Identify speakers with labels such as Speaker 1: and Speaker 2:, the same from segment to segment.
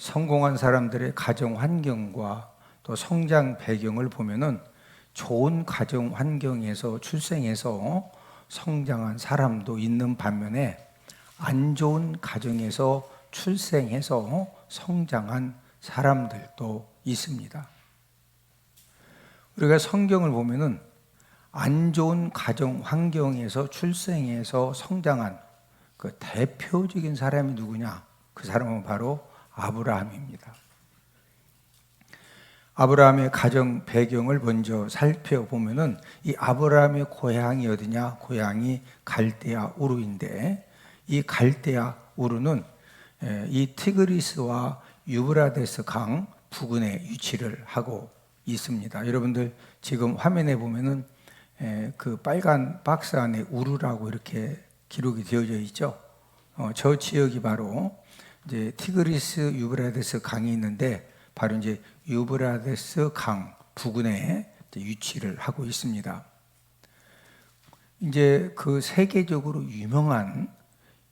Speaker 1: 성공한 사람들의 가정 환경과 또 성장 배경을 보면은 좋은 가정 환경에서 출생해서 성장한 사람도 있는 반면에 안 좋은 가정에서 출생해서 성장한 사람들도 있습니다. 우리가 성경을 보면은 안 좋은 가정 환경에서 출생해서 성장한 그 대표적인 사람이 누구냐? 그 사람은 바로 아브라함입니다. 아브라함의 가정 배경을 먼저 살펴보면은 이 아브라함의 고향이 어디냐? 고향이 갈대아 우르인데 이 갈대아 우르는 이 티그리스와 유브라데스 강 부근에 위치를 하고 있습니다. 여러분들 지금 화면에 보면은 그 빨간 박스 안에 우르라고 이렇게 기록이 되어져 있죠. 저 지역이 바로 이제 티그리스 유브라데스 강이 있는데 바로 이제 유브라데스 강 부근에 위치를 하고 있습니다. 이제 그 세계적으로 유명한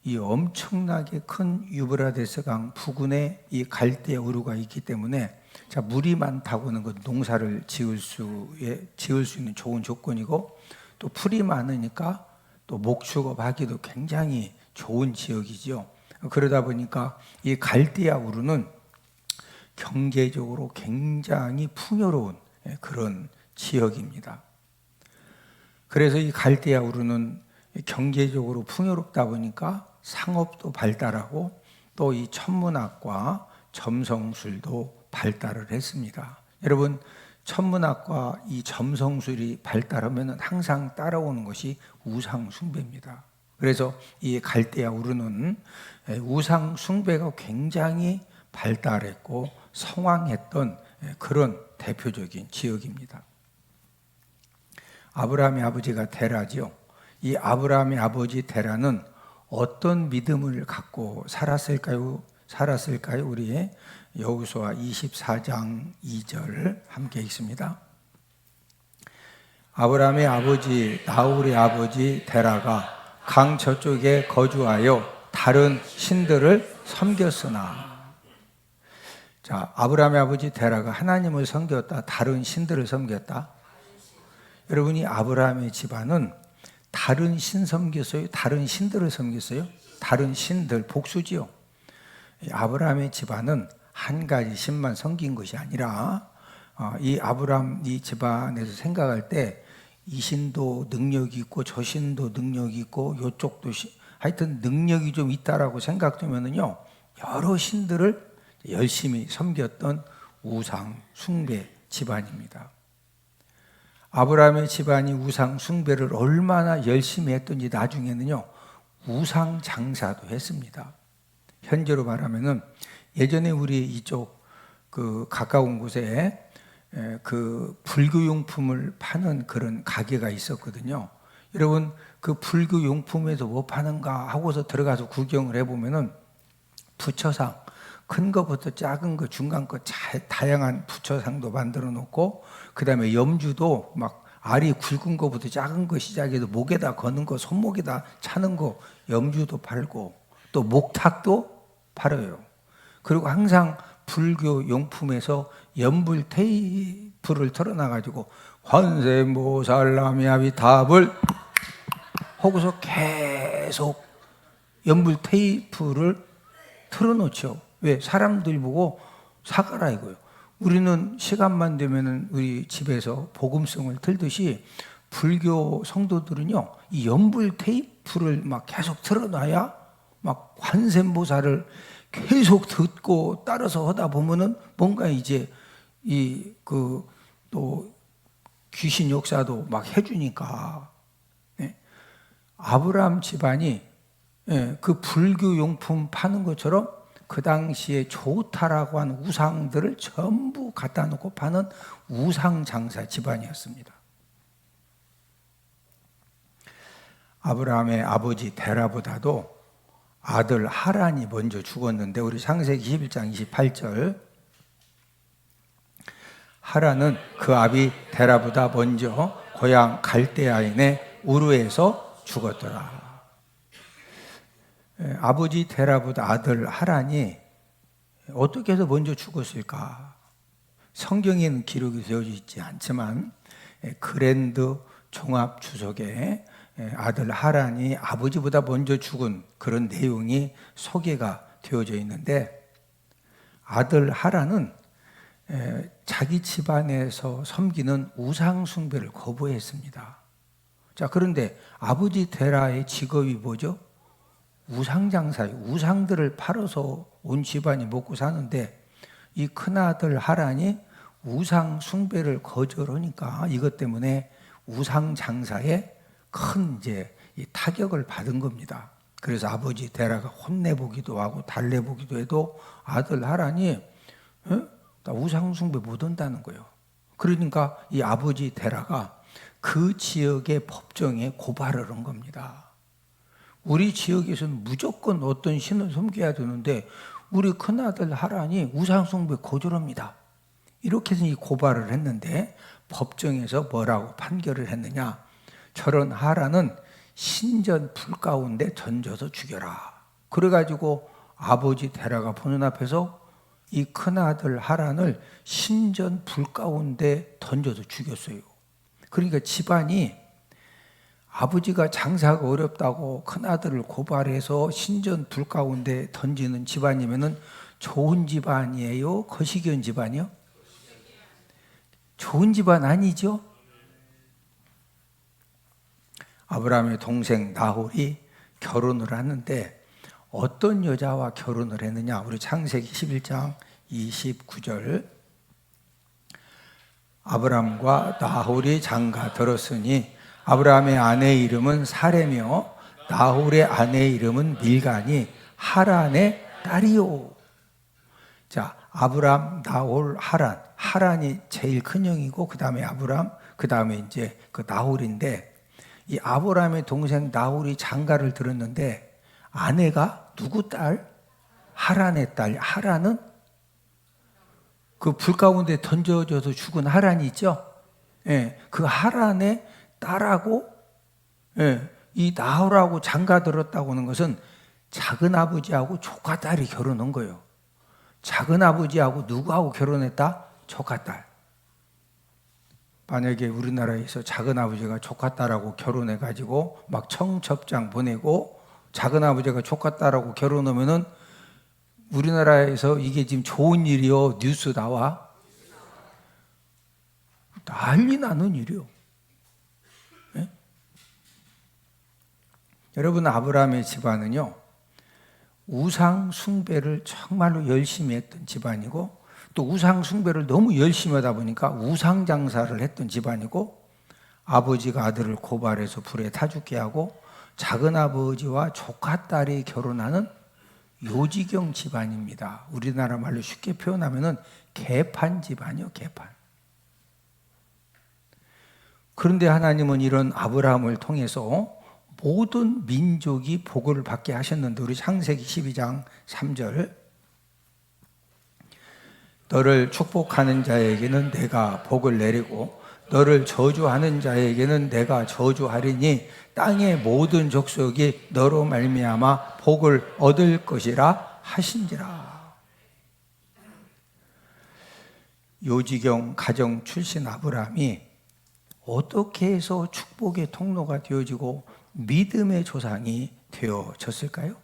Speaker 1: 이 엄청나게 큰 유브라데스 강 부근에 이 갈대아 우르가 있기 때문에 자, 물이 많다고는 그 농사를 지을 수 있는 좋은 조건이고 또 풀이 많으니까 또 목축업 하기도 굉장히 좋은 지역이죠. 그러다 보니까 이 갈대아 우르는 경제적으로 굉장히 풍요로운 그런 지역입니다. 그래서 이 갈대아 우르는 경제적으로 풍요롭다 보니까 상업도 발달하고 또 이 천문학과 점성술도 발달을 했습니다. 여러분, 천문학과 이 점성술이 발달하면 항상 따라오는 것이 우상 숭배입니다. 그래서 이 갈대아 우르는 우상 숭배가 굉장히 발달했고 성황했던 그런 대표적인 지역입니다. 아브라함의 아버지가 데라죠. 이 아브라함의 아버지 데라는 어떤 믿음을 갖고 살았을까요? 우리 여호수아 24장 2절 함께 읽습니다. 아브라함의 아버지 나홀의 아버지 데라가 강 저쪽에 거주하여 다른 신들을 섬겼으나. 자, 아브라함의 아버지 데라가 하나님을 섬겼다, 다른 신들을 섬겼다. 여러분이 아브라함의 집안은 다른 신 섬겼어요? 다른 신들을 섬겼어요? 다른 신들, 복수지요. 아브라함의 집안은 한 가지 신만 섬긴 것이 아니라 이 아브라함 이 집안에서 생각할 때 이 신도 능력이 있고 저 신도 능력이 있고 이쪽도 하여튼 능력이 좀 있다라고 생각되면은요 여러 신들을 열심히 섬겼던 우상 숭배 집안입니다. 아브라함의 집안이 우상 숭배를 얼마나 열심히 했던지 나중에는요 우상 장사도 했습니다. 현재로 말하면은 예전에 우리 이쪽 그 가까운 곳에 그 불교용품을 파는 그런 가게가 있었거든요. 여러분 그 불교용품에서 뭐 파는가 하고서 들어가서 구경을 해보면은 부처상 큰 거부터 작은 거 중간 거 다양한 부처상도 만들어 놓고 그 다음에 염주도 막 알이 굵은 거부터 작은 거 시작해서 목에다 거는 거 손목에다 차는 거 염주도 팔고 또 목탁도 팔아요. 그리고 항상 불교 용품에서 연불 테이프를 틀어놔가지고 관세음보살남야비탑을 하고서 계속 연불 테이프를 틀어놓죠. 왜? 사람들이 보고 사가라 이거예요. 우리는 시간만 되면은 우리 집에서 복음성을 틀듯이 불교 성도들은요 이 연불 테이프를 막 계속 틀어놔야 막 관세음보살을 계속 듣고 따라서 하다 보면은 뭔가 이제 이 그 또 귀신 역사도 막 해주니까 아브라함 집안이 그 불교 용품 파는 것처럼 그 당시에 좋다라고 한 우상들을 전부 갖다 놓고 파는 우상 장사 집안이었습니다. 아브라함의 아버지 데라보다도 아들 하란이 먼저 죽었는데 우리 창세기 21장 28절 하란은 그 아비 데라보다 먼저 고향 갈대아인의 우르에서 죽었더라. 아버지 데라보다 아들 하란이 어떻게 해서 먼저 죽었을까? 성경에는 기록이 되어 있지 않지만 그랜드 종합 주석에 아들 하란이 아버지보다 먼저 죽은 그런 내용이 소개가 되어져 있는데, 아들 하란은 자기 집안에서 섬기는 우상 숭배를 거부했습니다. 자, 그런데 아버지 데라의 직업이 뭐죠? 우상 장사예요. 우상들을 팔아서 온 집안이 먹고 사는데, 이 큰아들 하란이 우상 숭배를 거절하니까 이것 때문에 우상 장사에 큰 이제 타격을 받은 겁니다. 그래서 아버지 데라가 혼내보기도 하고 달래보기도 해도 아들 하란이 나 우상 숭배 못 한다는 거예요. 그러니까 이 아버지 데라가 그 지역의 법정에 고발을 한 겁니다. 우리 지역에서는 무조건 어떤 신을 섬겨야 되는데 우리 큰아들 하란이 우상 숭배 거절합니다. 이렇게 해서 이 고발을 했는데, 법정에서 뭐라고 판결을 했느냐? 저런 하란은 신전 불 가운데 던져서 죽여라. 그래가지고 아버지 데라가 보는 앞에서 이 큰아들 하란을 신전 불 가운데 던져서 죽였어요. 그러니까 집안이, 아버지가 장사가 어렵다고 큰아들을 고발해서 신전 불 가운데 던지는 집안이면은 좋은 집안이에요? 거시기한 집안이요? 좋은 집안 아니죠? 아브라함의 동생 나홀이 결혼을 하는데 어떤 여자와 결혼을 했느냐? 우리 창세기 11장 29절, 아브라함과 나홀이 장가 들었으니 아브라함의 아내의 이름은 사레며 나홀의 아내의 이름은 밀가니 하란의 딸이요. 자, 아브라함, 나홀, 하란. 하란이 제일 큰 형이고 그 다음에 아브라함, 그 다음에 이제 그 나홀인데, 이 아브라함의 동생 나홀이 장가를 들었는데 아내가 누구 딸? 하란의 딸. 하란은 그 불 가운데 던져져서 죽은 하란이 있죠? 예, 그 하란의 딸하고, 예, 이 나홀하고 장가 들었다고 하는 것은 작은 아버지하고 조카 딸이 결혼한 거예요. 작은 아버지하고 누구하고 결혼했다? 조카 딸. 만약에 우리나라에서 작은 아버지가 조카 딸하고 결혼해가지고 막 청첩장 보내고 작은 아버지가 조카 딸하고 결혼하면은 우리나라에서 이게 지금 좋은 일이요, 뉴스 나와? 난리 나는 일이요. 네? 여러분, 아브라함의 집안은요, 우상 숭배를 정말로 열심히 했던 집안이고, 또 우상 숭배를 너무 열심히 하다 보니까 우상 장사를 했던 집안이고, 아버지가 아들을 고발해서 불에 타 죽게 하고 작은 아버지와 조카 딸이 결혼하는 요지경 집안입니다. 우리나라 말로 쉽게 표현하면은 개판 집안이요, 개판. 그런데 하나님은 이런 아브라함을 통해서 모든 민족이 복을 받게 하셨는데, 우리 창세기 12장 3절, 너를 축복하는 자에게는 내가 복을 내리고 너를 저주하는 자에게는 내가 저주하리니 땅의 모든 족속이 너로 말미암아 복을 얻을 것이라 하신지라. 요지경 가정 출신 아브라함이 어떻게 해서 축복의 통로가 되어지고 믿음의 조상이 되어졌을까요?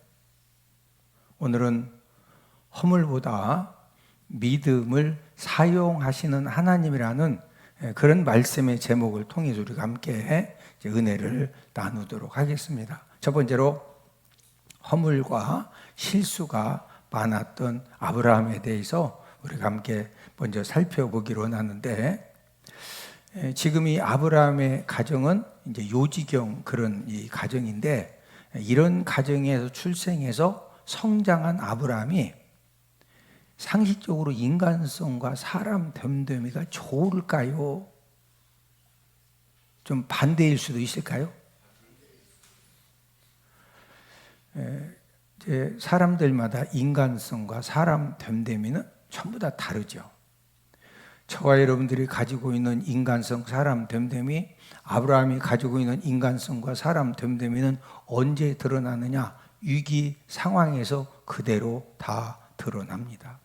Speaker 1: 오늘은 허물보다 믿음을 사용하시는 하나님이라는 그런 말씀의 제목을 통해서 우리가 함께 은혜를 나누도록 하겠습니다. 첫 번째로, 허물과 실수가 많았던 아브라함에 대해서 우리가 함께 먼저 살펴보기로 하는데, 지금 이 아브라함의 가정은 이제 요지경 그런 이 가정인데, 이런 가정에서 출생해서 성장한 아브라함이 상식적으로 인간성과 사람 됨됨이가 좋을까요? 좀 반대일 수도 있을까요? 이제 사람들마다 인간성과 사람 됨됨이는 전부 다 다르죠. 저와 여러분들이 가지고 있는 인간성, 사람 됨됨이, 아브라함이 가지고 있는 인간성과 사람 됨됨이는 언제 드러나느냐? 위기 상황에서 그대로 다 드러납니다.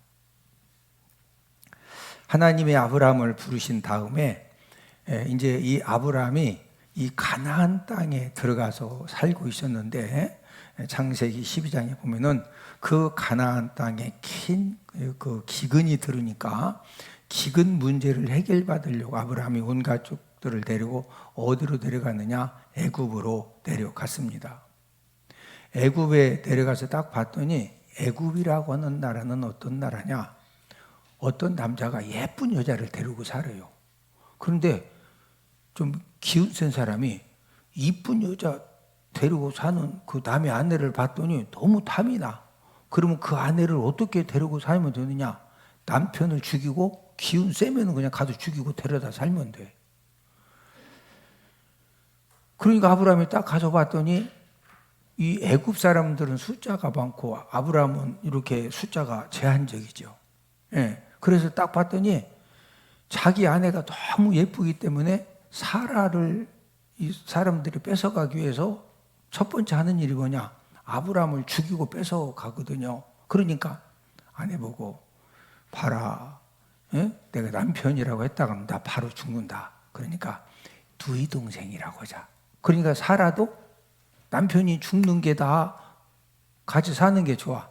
Speaker 1: 하나님의 아브라함을 부르신 다음에 이제 이 아브라함이 이 가나안 땅에 들어가서 살고 있었는데, 창세기 12장에 보면은 그 가나안 땅에 긴 그 기근이 들으니까 기근 문제를 해결받으려고 아브라함이 온 가족들을 데리고 어디로 내려갔느냐? 애굽으로 내려갔습니다. 애굽에 내려가서 딱 봤더니 애굽이라고 하는 나라는 어떤 나라냐? 어떤 남자가 예쁜 여자를 데리고 살아요. 그런데 좀 기운 센 사람이 이쁜 여자 데리고 사는 그 남의 아내를 봤더니 너무 탐이 나. 그러면 그 아내를 어떻게 데리고 살면 되느냐? 남편을 죽이고 기운 세면 그냥 가서 죽이고 데려다 살면 돼. 그러니까 아브라함이 딱 가서 봤더니 이 애굽 사람들은 숫자가 많고 아브라함은 이렇게 숫자가 제한적이죠. 예. 그래서 딱 봤더니 자기 아내가 너무 예쁘기 때문에 사라를 이 사람들이 뺏어가기 위해서 첫 번째 하는 일이 뭐냐? 아브라함을 죽이고 뺏어가거든요. 그러니까 아내 보고 봐라. 예? 내가 남편이라고 했다가 나 바로 죽는다. 그러니까 누이 동생이라고 하자. 그러니까 사라도 남편이 죽는 게 다 같이 사는 게 좋아.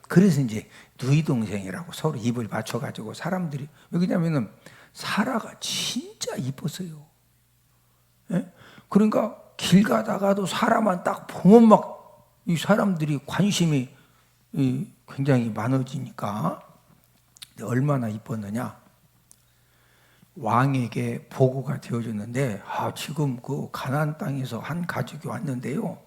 Speaker 1: 그래서 이제 누이 동생이라고 서로 입을 맞춰가지고 사람들이, 왜냐면은 사라가 진짜 이뻤어요. 예? 그러니까 길 가다가도 사라만 딱 보면 막 이 사람들이 관심이 굉장히 많아지니까 얼마나 이뻤느냐. 왕에게 보고가 되어졌는데, 지금 그 가나안 땅에서 한 가족이 왔는데요.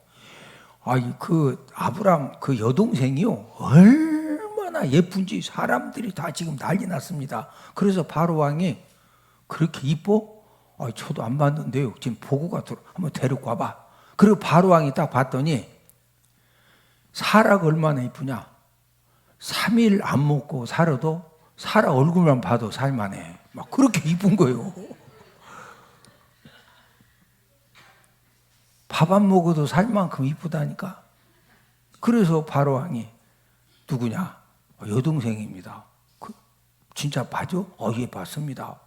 Speaker 1: 그 아브람 그 여동생이요 얼마나 예쁜지 사람들이 다 지금 난리 났습니다. 그래서 바로 왕이 그렇게 이뻐? 저도 안 봤는데요. 지금 보고가 들어. 한번 데리고 와봐. 그리고 바로 왕이 딱 봤더니 사라가 얼마나 이쁘냐? 3일 안 먹고 살아도 사라 얼굴만 봐도 살만해. 막 그렇게 이쁜 거예요. 밥 안 먹어도 살 만큼 이쁘다니까. 그래서 바로 왕이 누구냐? 여동생입니다. 진짜 맞아? 예, 맞습니다.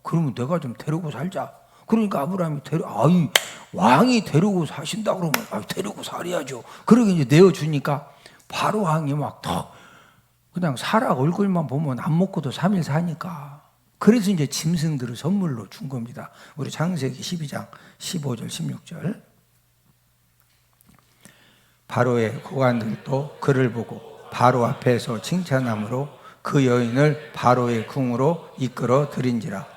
Speaker 1: 그러면 내가 좀 데리고 살자. 그러니까 아브라함이 왕이 데리고 사신다 그러면 데리고 살아야죠. 그러게 이제 내어주니까 바로 왕이 막 그냥 사라 얼굴만 보면 안 먹고도 3일 사니까. 그래서 이제 짐승들을 선물로 준 겁니다. 우리 창세기 12장 15절 16절. 바로의 고관들도 그를 보고 바로 앞에서 칭찬함으로 그 여인을 바로의 궁으로 이끌어 들인지라.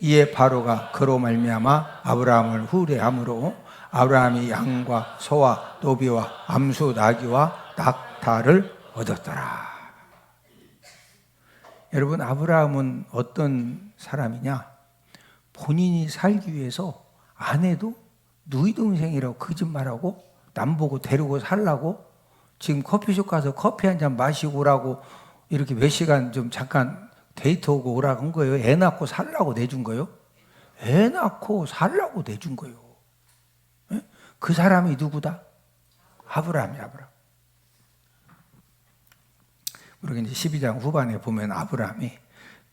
Speaker 1: 이에 바로가 그로 말미암아 아브라함을 후레함으로 아브라함이 양과 소와 노비와 암수 나귀와 낙타를 얻었더라. 여러분, 아브라함은 어떤 사람이냐? 본인이 살기 위해서 아내도 누이 동생이라고 거짓말하고 남보고 데리고 살라고 지금 커피숍 가서 커피 한 잔 마시고 오라고 이렇게 몇 시간 좀 잠깐 데이트하고 오라고 한 거예요. 애 낳고 살라고 내준 거예요. 애 낳고 살라고 내준 거예요. 예? 그 사람이 누구다? 아브라함이야, 아브라함. 우리가 이제 12장 후반에 보면 아브라함이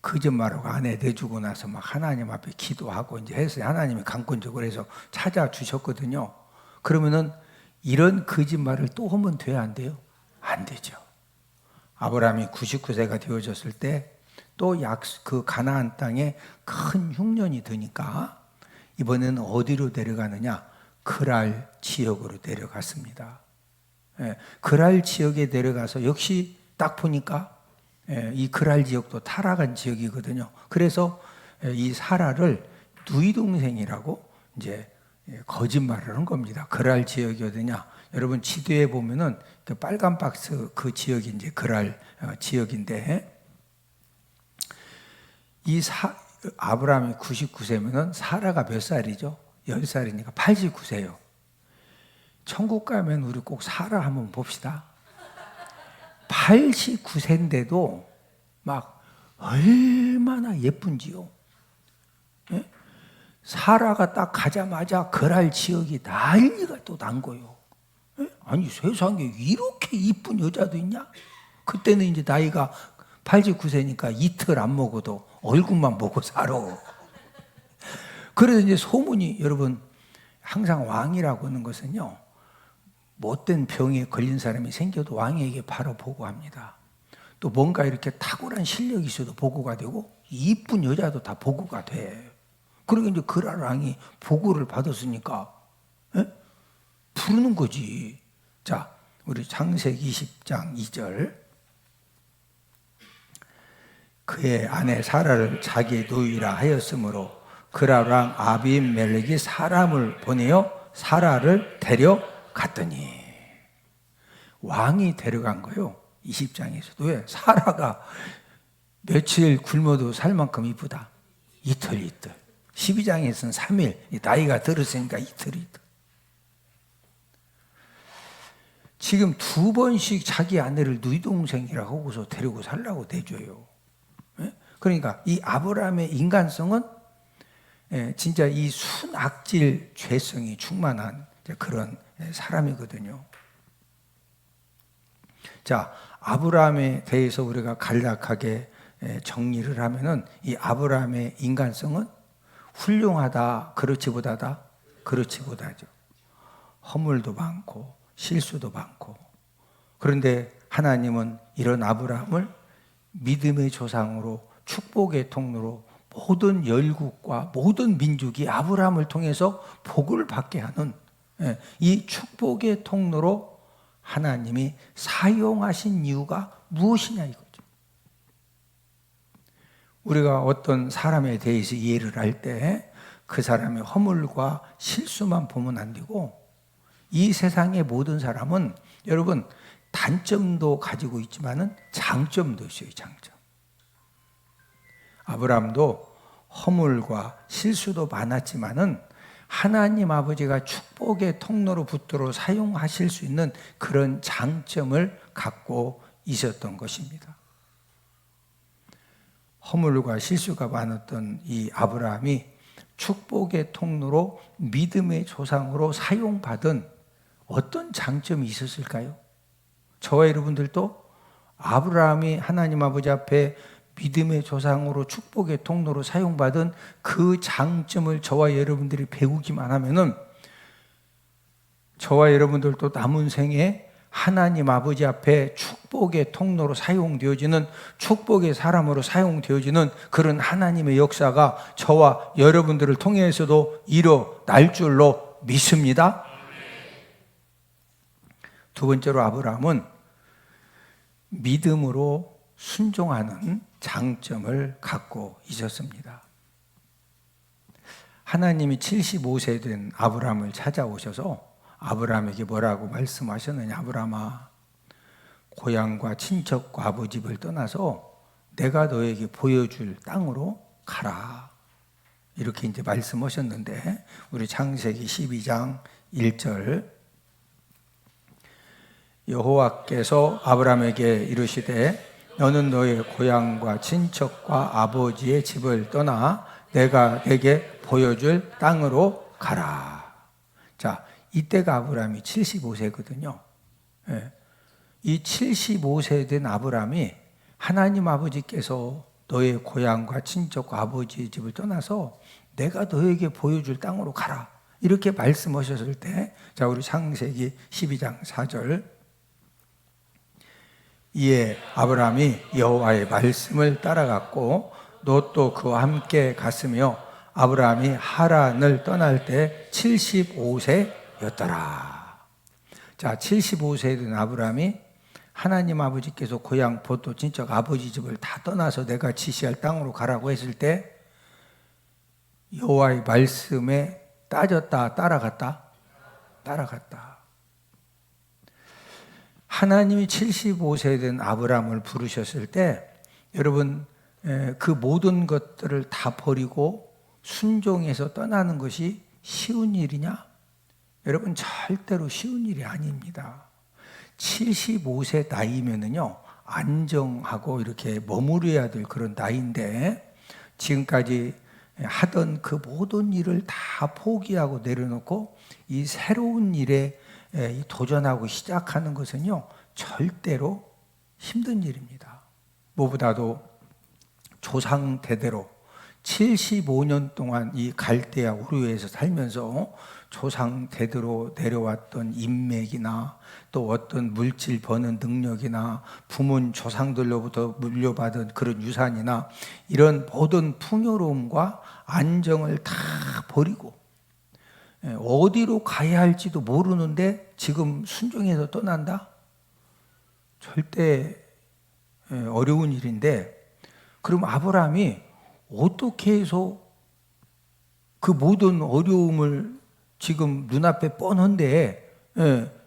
Speaker 1: 거짓말하고 아내 내주고 나서 막 하나님 앞에 기도하고 이제 해서 하나님이 강권적으로 해서 찾아주셨거든요. 그러면은 이런 거짓말을 또 하면 돼야 안 돼요? 안 되죠. 아브라함이 99세가 되어졌을 때 또 그 가나안 땅에 큰 흉년이 드니까 이번에는 어디로 내려가느냐? 그랄 지역으로 내려갔습니다. 그랄 지역에 내려가서 역시 딱 보니까 이 그랄 지역도 타락한 지역이거든요. 그래서 이 사라를 누이 동생이라고 이제 거짓말을 한 겁니다. 그랄 지역이 어디냐? 여러분 지도에 보면은 그 빨간 박스 그 지역이 이제 그랄 지역인데, 아브라함이 99세면은 사라가 몇 살이죠? 10살이니까 89세예요. 천국 가면 우리 꼭 사라 한번 봅시다. 89세인데도 막 얼마나 예쁜지요. 예? 사라가 딱 가자마자 그랄 지역이 난리가 또 난 거예요. 예? 아니 세상에 이렇게 이쁜 여자도 있냐? 그때는 이제 나이가 89세니까 이틀 안 먹어도 얼굴만 보고 살아. 그래서 이제 소문이, 여러분, 항상 왕이라고 하는 것은요, 못된 병에 걸린 사람이 생겨도 왕에게 바로 보고합니다. 또 뭔가 이렇게 탁월한 실력이 있어도 보고가 되고, 이쁜 여자도 다 보고가 돼. 그러니까 이제 그랄 왕이 보고를 받았으니까 부르는 거지. 자, 우리 창세기 20장 2절. 그의 아내 사라를 자기 누이라 하였으므로 그랄 왕 아비멜렉이 사람을 보내어 사라를 데려갔더니, 왕이 데려간 거요. 20장에서도. 왜? 사라가 며칠 굶어도 살 만큼 이쁘다. 이틀. 12장에서는 3일. 나이가 들었으니까 이틀. 지금 2번씩 자기 아내를 누이 동생이라고 하고서 데리고 살라고 내줘요. 그러니까 이 아브라함의 인간성은 진짜 이 순악질 죄성이 충만한 그런 사람이거든요. 자, 아브라함에 대해서 우리가 간략하게 정리를 하면은, 이 아브라함의 인간성은 훌륭하다, 그렇지보다다, 그렇지보다죠. 허물도 많고 실수도 많고. 그런데 하나님은 이런 아브라함을 믿음의 조상으로, 축복의 통로로 모든 열국과 모든 민족이 아브라함을 통해서 복을 받게 하는 이 축복의 통로로 하나님이 사용하신 이유가 무엇이냐 이거죠. 우리가 어떤 사람에 대해서 이해를 할 때 그 사람의 허물과 실수만 보면 안 되고, 이 세상의 모든 사람은 여러분 단점도 가지고 있지만은 장점도 있어요. 장점. 아브라함도 허물과 실수도 많았지만은 하나님 아버지가 축복의 통로로 붙들어 사용하실 수 있는 그런 장점을 갖고 있었던 것입니다. 허물과 실수가 많았던 이 아브라함이 축복의 통로로 믿음의 조상으로 사용받은 어떤 장점이 있었을까요? 저와 여러분들도 아브라함이 하나님 아버지 앞에 믿음의 조상으로 축복의 통로로 사용받은 그 장점을 저와 여러분들이 배우기만 하면은, 저와 여러분들도 남은 생에 하나님 아버지 앞에 축복의 통로로 사용되어지는, 축복의 사람으로 사용되어지는 그런 하나님의 역사가 저와 여러분들을 통해서도 일어날 줄로 믿습니다. 두 번째로 아브라함은 믿음으로 순종하는 장점을 갖고 있었습니다. 하나님이 75세 된 아브라함을 찾아오셔서 아브라함에게 뭐라고 말씀하셨느냐. 아브라함아, 고향과 친척과 아버지 집을 떠나서 내가 너에게 보여줄 땅으로 가라. 이렇게 이제 말씀하셨는데, 우리 창세기 12장 1절. 여호와께서 아브라함에게 이르시되 너는 너의 고향과 친척과 아버지의 집을 떠나 내가 내게 보여줄 땅으로 가라. 자, 이때가 아브라함이 75세거든요. 이 75세 된 아브라함이 하나님 아버지께서 너의 고향과 친척과 아버지의 집을 떠나서 내가 너에게 보여줄 땅으로 가라. 이렇게 말씀하셨을 때, 자, 우리 창세기 12장 4절. 이에 아브라함이 여호와의 말씀을 따라갔고 롯도 그와 함께 갔으며 아브라함이 하란을 떠날 때 75세였더라. 자, 75세 된 아브라함이 하나님 아버지께서 고향 보또 친척 아버지 집을 다 떠나서 내가 지시할 땅으로 가라고 했을 때 여호와의 말씀에 따졌다, 따라갔다? 따라갔다. 하나님이 75세 된 아브라함을 부르셨을 때, 여러분, 그 모든 것들을 다 버리고 순종해서 떠나는 것이 쉬운 일이냐? 여러분, 절대로 쉬운 일이 아닙니다. 75세 나이면은요, 안정하고 이렇게 머무려야 될 그런 나이인데, 지금까지 하던 그 모든 일을 다 포기하고 내려놓고 이 새로운 일에 도전하고 시작하는 것은요, 절대로 힘든 일입니다. 무엇보다도 조상 대대로 75년 동안 이 갈대아 우르에서 살면서 조상 대대로 내려왔던 인맥이나 또 어떤 물질 버는 능력이나 부문 조상들로부터 물려받은 그런 유산이나 이런 모든 풍요로움과 안정을 다 버리고 어디로 가야 할지도 모르는데 지금 순종해서 떠난다? 절대 어려운 일인데, 그럼 아브라함이 어떻게 해서 그 모든 어려움을 지금 눈앞에 뻔한데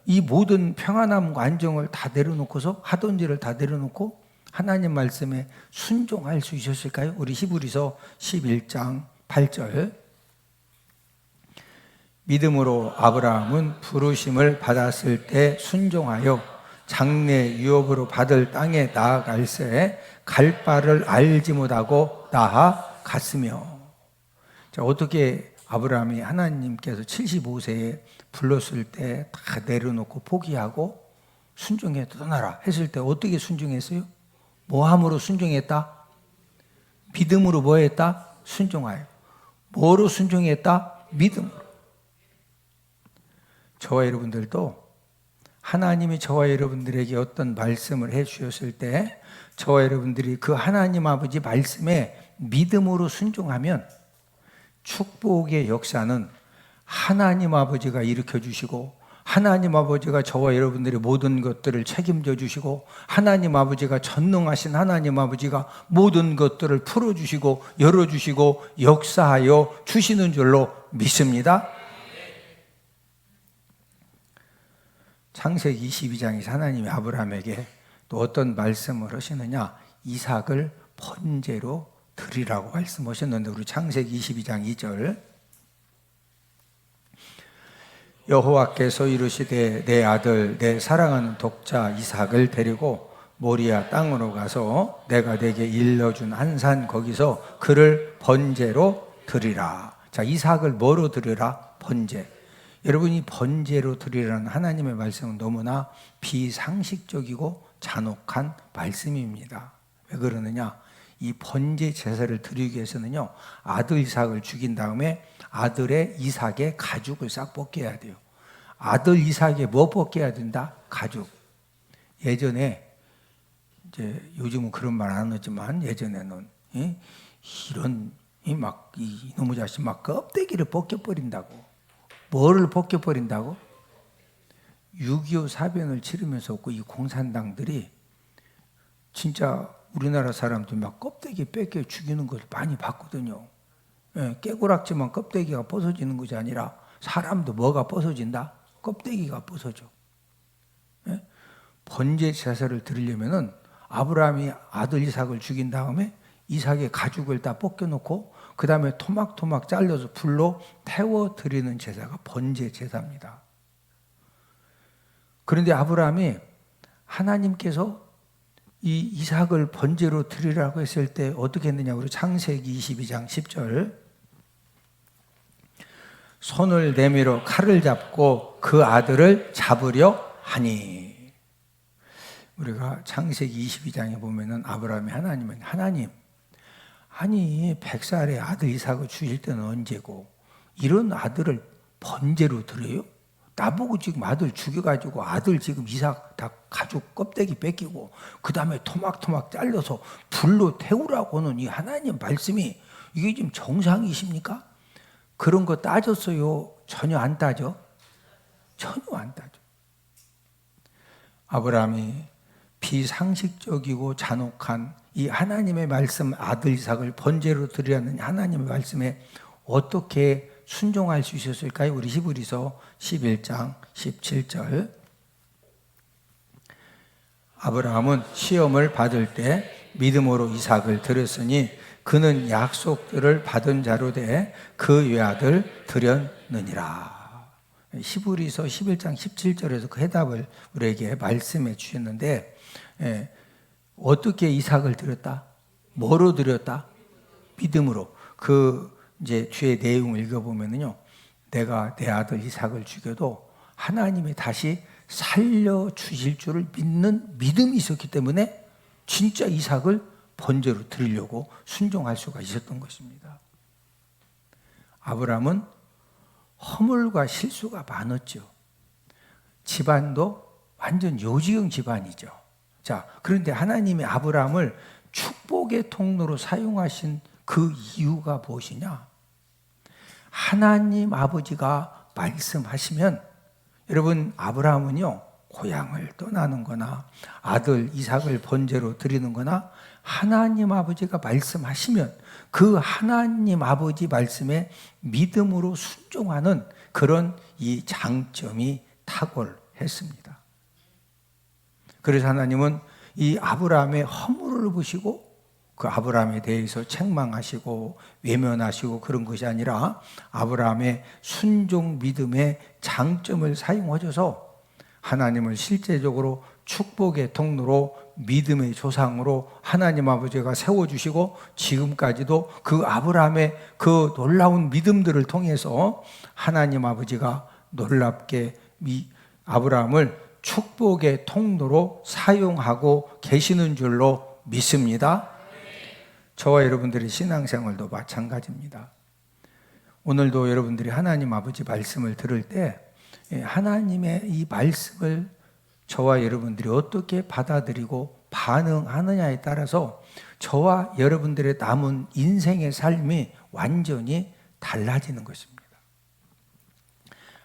Speaker 1: 이 모든 평안함과 안정을 다 내려놓고서 하던 일을 다 내려놓고 하나님 말씀에 순종할 수 있었을까요? 우리 히브리서 11장 8절. 믿음으로 아브라함은 부르심을 받았을 때 순종하여 장래 유업으로 받을 땅에 나아갈새 갈 바를 알지 못하고 나아갔으며. 자, 어떻게 아브라함이 하나님께서 75세에 불렀을 때 다 내려놓고 포기하고 순종해 떠나라 했을 때 어떻게 순종했어요? 뭐함으로 순종했다? 믿음으로 뭐 했다? 순종하여. 뭐로 순종했다? 믿음으로. 저와 여러분들도 하나님이 저와 여러분들에게 어떤 말씀을 해 주셨을 때 저와 여러분들이 그 하나님 아버지 말씀에 믿음으로 순종하면 축복의 역사는 하나님 아버지가 일으켜 주시고 하나님 아버지가 저와 여러분들의 모든 것들을 책임져 주시고 하나님 아버지가 전능하신 하나님 아버지가 모든 것들을 풀어주시고 열어주시고 역사하여 주시는 줄로 믿습니다. 창세기 22장에서 하나님이 아브라함에게 또 어떤 말씀을 하시느냐, 이삭을 번제로 드리라고 말씀하셨는데 우리 창세기 22장 2절. 여호와께서 이르시되 내 아들 내 사랑하는 독자 이삭을 데리고 모리아 땅으로 가서 내가 네게 일러준 한 산 거기서 그를 번제로 드리라. 자, 이삭을 뭐로 드리라? 번제. 여러분이 번제로 드리라는 하나님의 말씀은 너무나 비상식적이고 잔혹한 말씀입니다. 왜 그러느냐? 이 번제 제사를 드리기 위해서는요, 아들 이삭을 죽인 다음에 아들의 이삭의 가죽을 싹 벗겨야 돼요. 아들 이삭에 뭐 벗겨야 된다? 가죽. 예전에 이제 요즘은 그런 말 안 하지만 예전에는 이런 이놈의 자식 막 껍데기를 벗겨버린다고. 뭐를 벗겨버린다고? 6.25 사변을 치르면서 이 공산당들이 진짜 우리나라 사람들 막 껍데기 뺏겨 죽이는 걸 많이 봤거든요. 깨고락지만 껍데기가 벗어지는 것이 아니라 사람도 뭐가 벗어진다? 껍데기가 벗어져. 번제 제사를 드리려면은 아브라함이 아들 이삭을 죽인 다음에 이삭의 가죽을 다 벗겨놓고 그 다음에 토막토막 잘라서 불로 태워 드리는 제사가 번제 제사입니다. 그런데 아브라함이 하나님께서 이 이삭을 번제로 드리라고 했을 때 어떻게 했느냐? 우리 창세기 22장 10절. 손을 내밀어 칼을 잡고 그 아들을 잡으려 하니. 우리가 창세기 22장에 보면은 아브라함이 하나님, 아니 100살의 아들 이삭을 주실 때는 언제고 이런 아들을 번제로 드려요? 나보고 지금 아들 죽여가지고 아들 지금 이삭 다 가죽 껍데기 뺏기고 그 다음에 토막토막 잘라서 불로 태우라고는 이 하나님 말씀이 이게 지금 정상이십니까? 그런 거 따졌어요? 전혀 안 따져? 전혀 안 따져. 아브라함이 비상식적이고 잔혹한 이 하나님의 말씀 아들 이삭을 번제로 드리라는 하나님의 말씀에 어떻게 순종할 수 있었을까요? 우리 히브리서 11장 17절. 아브라함은 시험을 받을 때 믿음으로 이삭을 드렸으니 그는 약속들을 받은 자로 돼 그 외아들 드렸느니라. 히브리서 11장 17절에서 그 해답을 우리에게 말씀해 주셨는데, 어떻게 이삭을 드렸다? 뭐로 드렸다? 믿음으로. 이제 뒤에 내용을 읽어보면요, 내가 내 아들 이삭을 죽여도 하나님이 다시 살려주실 줄을 믿는 믿음이 있었기 때문에 진짜 이삭을 번제로 드리려고 순종할 수가 있었던 것입니다. 아브라함은 허물과 실수가 많았죠. 집안도 완전 요지경 집안이죠. 자, 그런데 하나님이 아브라함을 축복의 통로로 사용하신 그 이유가 무엇이냐? 하나님 아버지가 말씀하시면, 여러분, 아브라함은요, 고향을 떠나는 거나 아들 이삭을 번제로 드리는 거나 하나님 아버지가 말씀하시면 그 하나님 아버지 말씀에 믿음으로 순종하는 그런 이 장점이 탁월했습니다. 그래서 하나님은 이 아브라함의 허물을 보시고 그 아브라함에 대해서 책망하시고 외면하시고 그런 것이 아니라 아브라함의 순종 믿음의 장점을 사용하셔서 하나님을 실제적으로 축복의 통로로 믿음의 조상으로 하나님 아버지가 세워주시고 지금까지도 그 아브라함의 그 놀라운 믿음들을 통해서 하나님 아버지가 놀랍게 아브라함을 축복의 통로로 사용하고 계시는 줄로 믿습니다. 저와 여러분들의 신앙생활도 마찬가지입니다. 오늘도 여러분들이 하나님 아버지 말씀을 들을 때 하나님의 이 말씀을 저와 여러분들이 어떻게 받아들이고 반응하느냐에 따라서 저와 여러분들의 남은 인생의 삶이 완전히 달라지는 것입니다.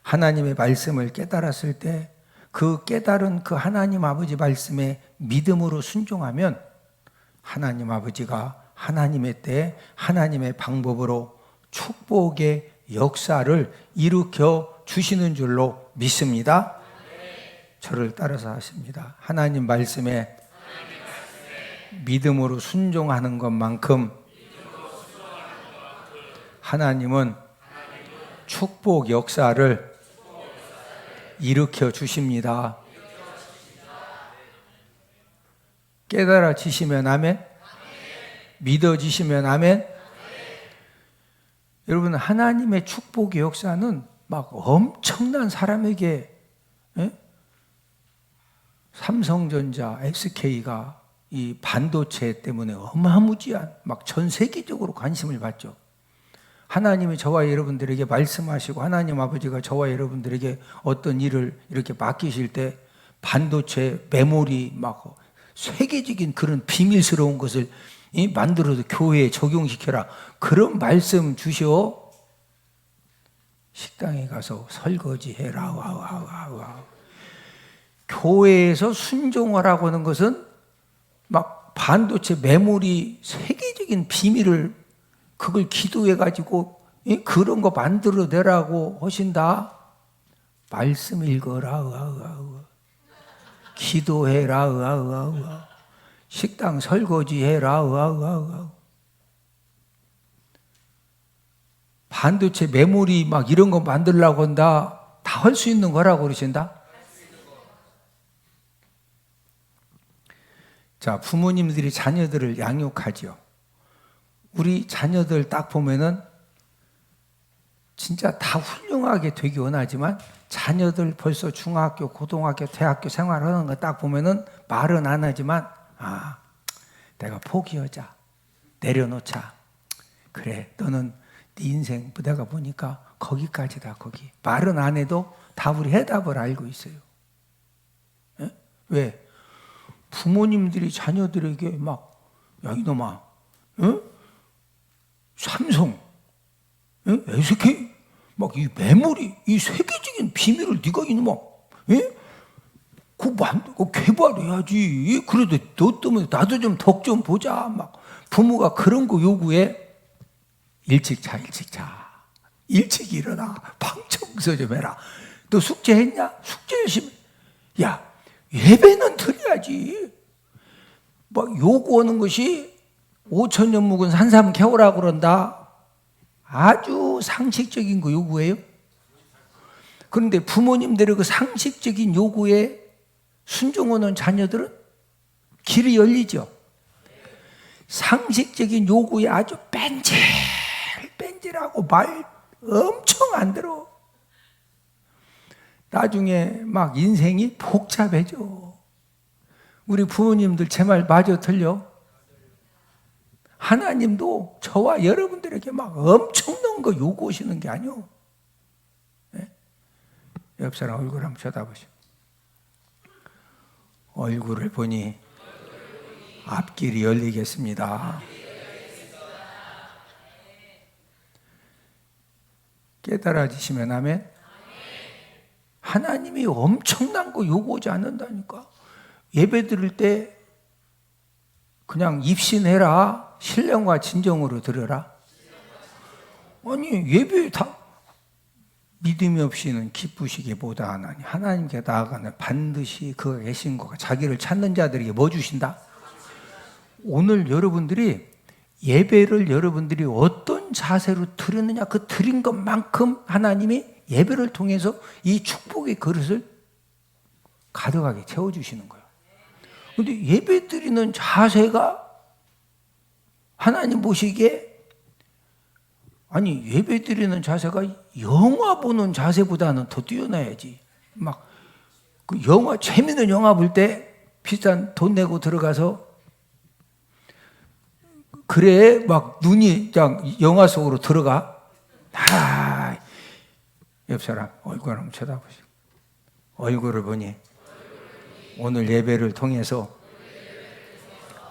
Speaker 1: 하나님의 말씀을 깨달았을 때 그 깨달은 그 하나님 아버지 말씀에 믿음으로 순종하면 하나님 아버지가 하나님의 때 하나님의 방법으로 축복의 역사를 일으켜 주시는 줄로 믿습니다. 저를 따라서 하십니다. 하나님 말씀에 믿음으로 순종하는 것만큼 하나님은 축복 역사를 일으켜 주십니다. 깨달아지시면 아멘. 믿어지시면 아멘. 여러분, 하나님의 축복의 역사는 막 엄청난 사람에게, 삼성전자, SK가 이 반도체 때문에 어마무지한 막 전 세계적으로 관심을 받죠. 하나님이 저와 여러분들에게 말씀하시고 하나님 아버지가 저와 여러분들에게 어떤 일을 이렇게 맡기실 때 반도체, 메모리 막 세계적인 그런 비밀스러운 것을 만들어서 교회에 적용시켜라. 그런 말씀 주시오. 식당에 가서 설거지 해라. 와. 교회에서 순종하라고 하는 것은 막 반도체, 메모리 세계적인 비밀을 그걸 기도해가지고 그런 거 만들어내라고 하신다. 말씀 읽어라. 기도해라. 식당 설거지해라. 반도체, 메모리 막 이런 거 만들려고 한다. 다 할 수 있는 거라고 그러신다. 자, 부모님들이 자녀들을 양육하죠. 우리 자녀들 딱 보면은 진짜 다 훌륭하게 되기 원하지만 자녀들 벌써 중학교, 고등학교, 대학교 생활하는 거 딱 보면은 말은 안 하지만 내가 포기하자. 내려놓자. 그래, 너는 네 인생 내가 보니까 거기까지다, 거기. 말은 안 해도 다 우리 해답을 알고 있어요. 왜? 부모님들이 자녀들에게 막, 야, 이놈아, 삼성, SK, 막 이 메모리, 이 세계적인 비밀을 네가 이놈아, 그거 개발해야지. 그래도 너 때문에 나도 좀 덕 좀 보자. 막 부모가 그런 거 요구해. 일찍 자. 일찍 일어나. 방 청소 좀 해라. 너 숙제했냐? 숙제 열심히. 야, 예배는 드려야지. 막 요구하는 것이 5,000년 묵은 산삼 캐오라고 그런다. 아주 상식적인 거 요구해요. 그런데 부모님들의 그 상식적인 요구에 순종하는 자녀들은 길이 열리죠. 상식적인 요구에 아주 뺀질하고 말 엄청 안 들어. 나중에 막 인생이 복잡해져. 우리 부모님들 제 말 마저 틀려? 하나님도 저와 여러분들에게 막 엄청난 거 요구하시는 게 아니오. 네? 옆 사람 얼굴 한번 쳐다보시오. 얼굴을 보니 앞길이 열리겠습니다. 깨달아지시면 아멘. 하나님이 엄청난 거 요구하지 않는다니까. 예배 드릴 때 그냥 입신해라. 신령과 진정으로 들으라. 아니 예배 다 믿음이 없이는 기쁘시기보다 하나니 하나님께 나아가는 반드시 그가 계신 거가 자기를 찾는 자들에게 뭐 주신다? 오늘 여러분들이 예배를 여러분들이 어떤 자세로 드렸느냐 그 드린 것만큼 하나님이 예배를 통해서 이 축복의 그릇을 가득하게 채워주시는 거예요. 그런데 예배 드리는 자세가 하나님 보시기에 아니 예배 드리는 자세가 영화 보는 자세보다는 더 뛰어나야지. 막 그 영화 재밌는 영화 볼 때 비싼 돈 내고 들어가서 그래 막 눈이 그냥 영화 속으로 들어가. 옆 사람 얼굴 한번 쳐다보시고 얼굴을 보니 오늘 예배를 통해서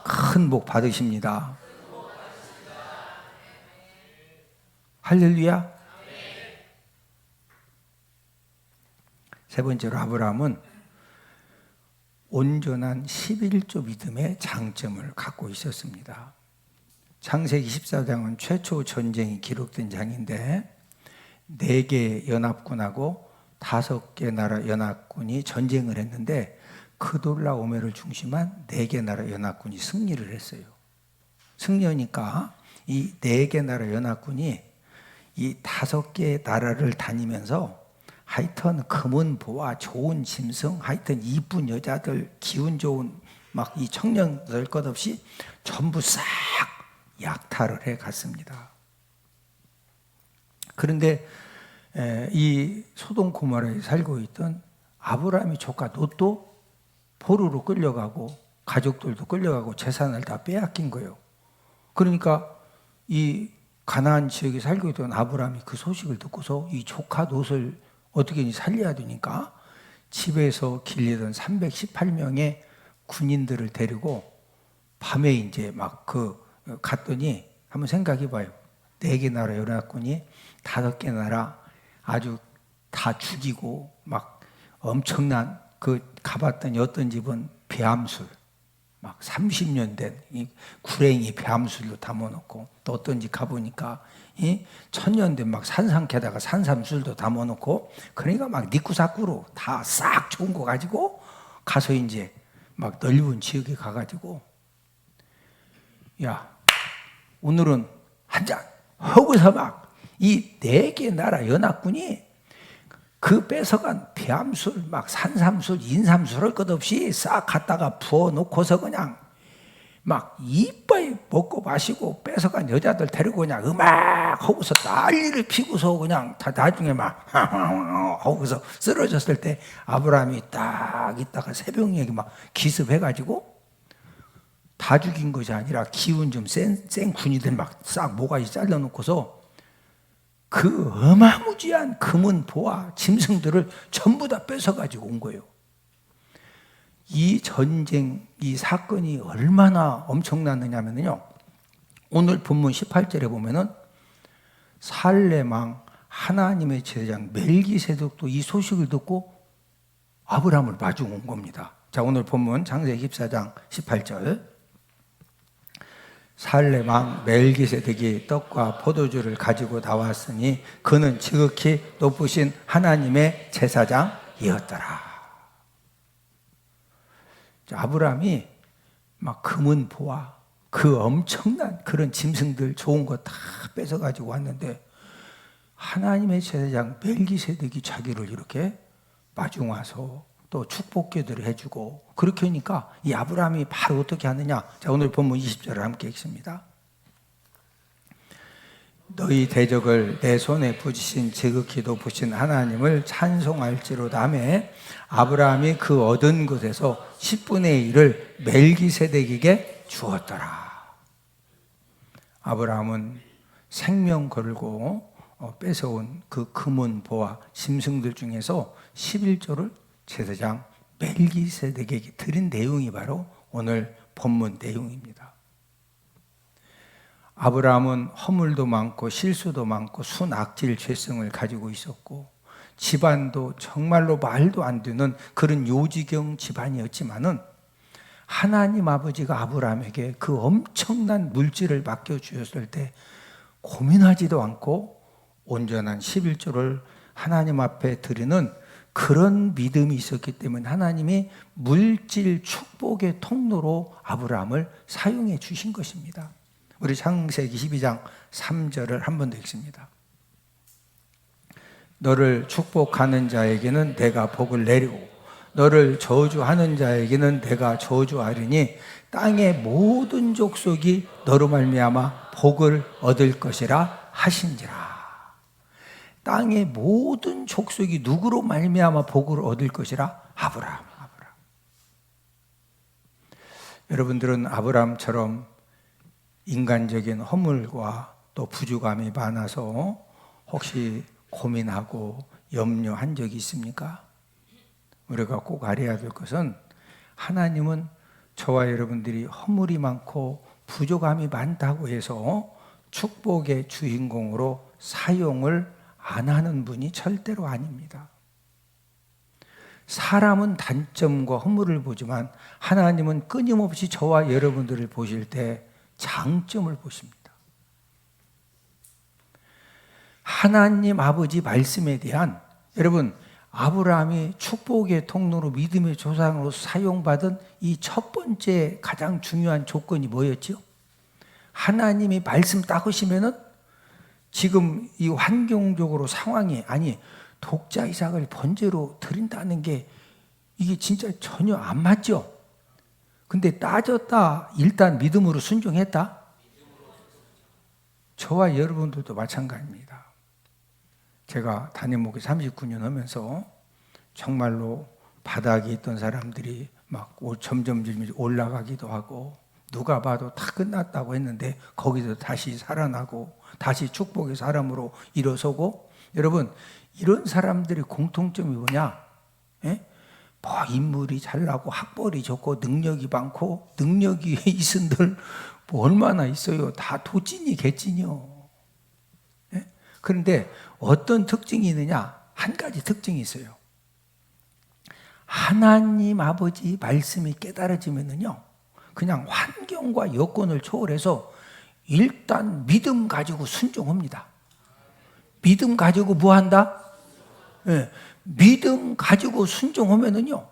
Speaker 1: 큰 복 받으십니다. 할렐루야. 세 번째로 아브라함은 온전한 11조 믿음의 장점을 갖고 있었습니다. 창세기 14장은 최초 전쟁이 기록된 장인데 4개 연합군하고 5개 나라 연합군이 전쟁을 했는데 그돌라오메를 중심한 4개 나라 연합군이 승리를 했어요. 승리하니까 이 4개 나라 연합군이 이 5개의 나라를 다니면서 하여튼 금은 보화 좋은 짐승 하여튼 이쁜 여자들 기운 좋은 막 이 청년들 것 없이 전부 싹 약탈을 해 갔습니다. 그런데 이 소돔 고모라에 살고 있던 아브라함의 조카 롯도 포로로 끌려가고 가족들도 끌려가고 재산을 다 빼앗긴 거예요. 그러니까 이 가나안 지역에 살고 있던 아브라함이 그 소식을 듣고서 이 조카 롯을 어떻게 살려야 되니까 집에서 길리던 318명의 군인들을 데리고 밤에 이제 막 갔더니 한번 생각해 봐요. 4개 나라 연합군이 5개 나라 아주 다 죽이고 막 엄청난 가봤더니 어떤 집은 배암술 막 30년 된 이 구랭이 배암술로 담아놓고 또 어떤 집 가보니까 이 1000년 된 막 산삼캐다가 산삼술도 담아놓고 그러니까 막 니꾸사꾸로 다 싹 좋은 거 가지고 가서 이제 막 넓은 지역에 가가지고 야 오늘은 한잔 하고서 막 이 4개 나라 연합군이 그 뺏어간 배암술, 막 산삼술, 인삼술 할 것 없이 싹 갖다가 부어놓고서 그냥 막 이빨 먹고 마시고 뺏어간 여자들 데리고 그냥 음악 하고서 난리를 피고서 그냥 다 나중에 막 하고서 쓰러졌을 때 아브라함이 딱 있다가 새벽녘에 막 기습해가지고 다 죽인 것이 아니라 기운 좀 센 군이들 막 싹 모가지 잘라놓고서 그 어마무지한 금은 보화 짐승들을 전부 다 뺏어가지고 온 거예요. 이 전쟁, 이 사건이 얼마나 엄청났느냐면요. 오늘 본문 18절에 보면은 살렘 왕 하나님의 제사장 멜기세덱도 이 소식을 듣고 아브라함을 마주 온 겁니다. 자, 오늘 본문 창세기 14장 18절. 살렘 왕 멜기세덱이 떡과 포도주를 가지고 나왔으니 그는 지극히 높으신 하나님의 제사장이었더라. 아브라함이 막 금은 보화 그 엄청난 그런 짐승들 좋은 거 다 뺏어가지고 왔는데 하나님의 제사장 멜기세덱이 자기를 이렇게 마중 와서 또 축복기도를 해주고 그렇게 하니까 이 아브라함이 바로 어떻게 하느냐. 자, 오늘 본문 20절을 함께 읽습니다. 너희 대적을 내 손에 부지신 지극히 높으신 하나님을 찬송할지로다 하며 아브라함이 그 얻은 것에서 10분의 1을 멜기세덱에게 주었더라. 아브라함은 생명 걸고 뺏어온 그 금은 보화 짐승들 중에서 11조를 제사장 멜기세덱에게 드린 내용이 바로 오늘 본문 내용입니다. 아브라함은 허물도 많고 실수도 많고 순악질 죄성을 가지고 있었고 집안도 정말로 말도 안 되는 그런 요지경 집안이었지만은 하나님 아버지가 아브라함에게 그 엄청난 물질을 맡겨주셨을 때 고민하지도 않고 온전한 11조를 하나님 앞에 드리는 그런 믿음이 있었기 때문에 하나님이 물질 축복의 통로로 아브라함을 사용해 주신 것입니다. 우리 창세기 12장 3절을 한 번 더 읽습니다. 너를 축복하는 자에게는 내가 복을 내리고 너를 저주하는 자에게는 내가 저주하리니 땅의 모든 족속이 너로 말미암아 복을 얻을 것이라 하신지라. 땅의 모든 족속이 누구로 말미암아 복을 얻을 것이라? 아브라함. 여러분들은 아브라함처럼 인간적인 허물과 또 부족함이 많아서 혹시 고민하고 염려한 적이 있습니까? 우리가 꼭 알아야 될 것은 하나님은 저와 여러분들이 허물이 많고 부족함이 많다고 해서 축복의 주인공으로 사용을 안 하는 분이 절대로 아닙니다. 사람은 단점과 허물을 보지만 하나님은 끊임없이 저와 여러분들을 보실 때 장점을 보십니다. 하나님 아버지 말씀에 대한 여러분 아브라함이 축복의 통로로 믿음의 조상으로 사용받은 이 첫 번째 가장 중요한 조건이 뭐였죠? 하나님이 말씀 딱 하시면은 지금 이 환경적으로 상황이 독자 이삭을 번제로 드린다는 게 이게 진짜 전혀 안 맞죠? 근데 따졌다 일단 믿음으로 순종했다? 저와 여러분들도 마찬가지입니다. 제가 담임 목회 39년 하면서 정말로 바닥에 있던 사람들이 막 점점 올라가기도 하고 누가 봐도 다 끝났다고 했는데 거기서 다시 살아나고 다시 축복의 사람으로 일어서고 여러분 이런 사람들의 공통점이 뭐냐? 뭐 인물이 잘나고 학벌이 좋고 능력이 많고 능력이 있은들 뭐 얼마나 있어요? 다 도찐이 개찐이요. 그런데 어떤 특징이 있느냐? 한 가지 특징이 있어요. 하나님 아버지 말씀이 깨달아지면은요, 그냥 환경과 여건을 초월해서 일단 믿음 가지고 순종합니다. 믿음 가지고 뭐 한다? 믿음 가지고 순종하면은요,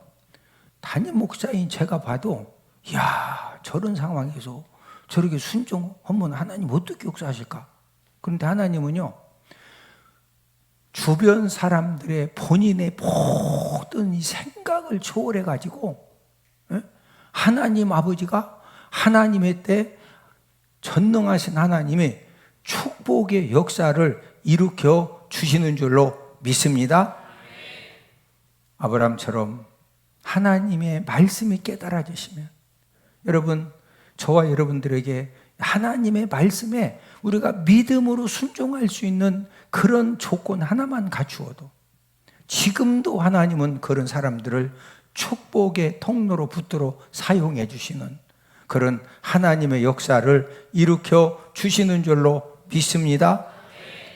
Speaker 1: 담임 목사인 제가 봐도, 이야, 저런 상황에서 저렇게 순종하면 하나님 어떻게 역사하실까? 그런데 하나님은요, 주변 사람들의 본인의 모든 이 생각을 초월해가지고, 하나님 아버지가 하나님의 때 전능하신 하나님의 축복의 역사를 일으켜 주시는 줄로 믿습니다. 아브라함처럼 하나님의 말씀이 깨달아지시면 여러분 저와 여러분들에게 하나님의 말씀에 우리가 믿음으로 순종할 수 있는 그런 조건 하나만 갖추어도 지금도 하나님은 그런 사람들을 축복의 통로로 붙들어 사용해 주시는 그런 하나님의 역사를 일으켜 주시는 줄로 믿습니다.